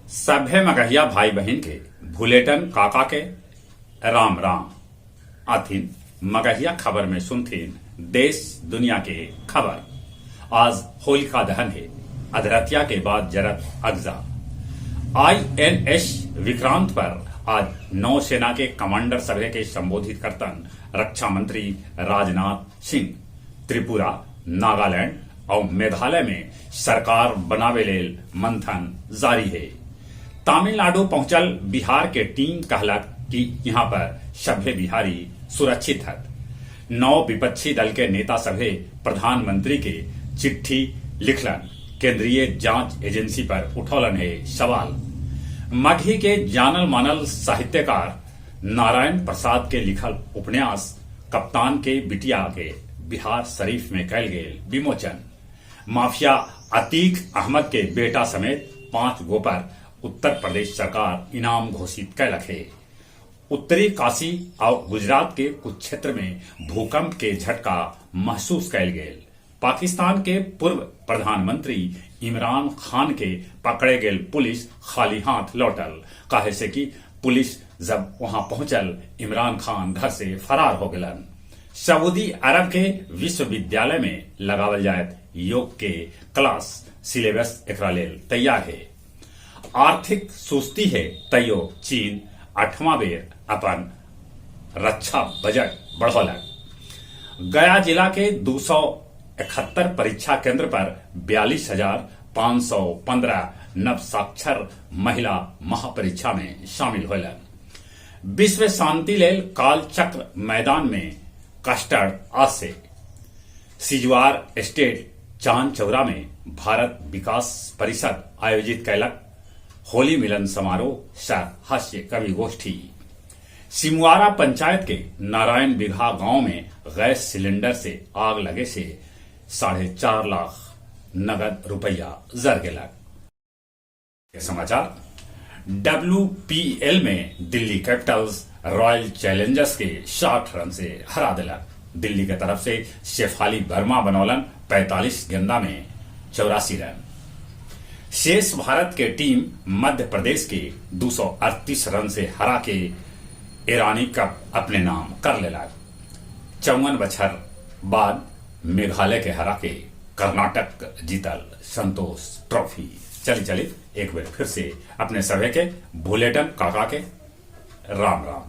सभे मगहिया भाई बहन के भुलेटन काका के राम राम आथिन मगहिया खबर में सुनथिन देश दुनिया के खबर। आज होलिका दहन है, अधरतिया के बाद जरत अगजा। INS विक्रांत पर आज नौसेना के कमांडर सभा के संबोधित करतन रक्षा मंत्री राजनाथ सिंह त्रिपुरा, नागालैंड और मेघालय में सरकार बनावे लेल मंथन जारी है। तमिलनाडु पहुंचल बिहार के टीम कहलक कि यहाँ पर सभे बिहारी सुरक्षित है। 9 विपक्षी दल के नेता सभे प्रधानमंत्री के चिट्ठी लिखलन, केंद्रीय जांच एजेंसी पर उठौलन है सवाल। मगही के जानल मानल साहित्यकार नारायण प्रसाद के लिखल उपन्यास कप्तान के बिटिया के बिहार शरीफ में कैल गेल विमोचन। माफिया अतीक अहमद के बेटा समेत 5 गो पर उत्तर प्रदेश सरकार इनाम घोषित कैलक है। उत्तरी काशी और गुजरात के कुछ क्षेत्र में भूकंप के झटका महसूस कैल गेल। पाकिस्तान के पूर्व प्रधानमंत्री इमरान खान के पकड़े गेल पुलिस खाली हाथ लौटल, काहे से कि पुलिस जब वहां पहुंचल इमरान खान घर से फरार हो गलन। सऊदी अरब के विश्वविद्यालय में लगावल जायत योग के क्लास सिलेबस एकरा लेल तैयार है। आर्थिक सुस्ती है तैयो चीन 8वां बेर अपन रक्षा बजट बढ़ौलक। गया जिला के 271 परीक्षा केंद्र पर 42,515 नव साक्षर महिला महापरीक्षा में शामिल होलन। विश्व शांति लेल काल चक्र मैदान में कस्टर्ड आज से सिजवार स्टेट चांद चौरा में भारत विकास परिषद आयोजित कैलक होली मिलन समारोह सह हास्य कवि गोष्ठी। सिमुआरा पंचायत के नारायण बिघा गांव में गैस सिलेंडर से आग लगे से 4.5 लाख नगद रुपया जर गेलक। समाचार WPL में दिल्ली कैपिटल्स रॉयल चैलेंजर्स के 60 रन से हरा दिलक। दिल्ली की तरफ से शेफाली वर्मा बनौलन 45 गेंदा में 84 रन। शेष भारत के टीम मध्य प्रदेश के 238 रन से हरा के ईरानी कप अपने नाम कर लेलक। 54 बछर बाद मेघालय के हरा के कर्नाटक जीतल संतोष ट्रॉफी। चली एक बार फिर से अपने सभे के बुलेटिन काका के राम राम।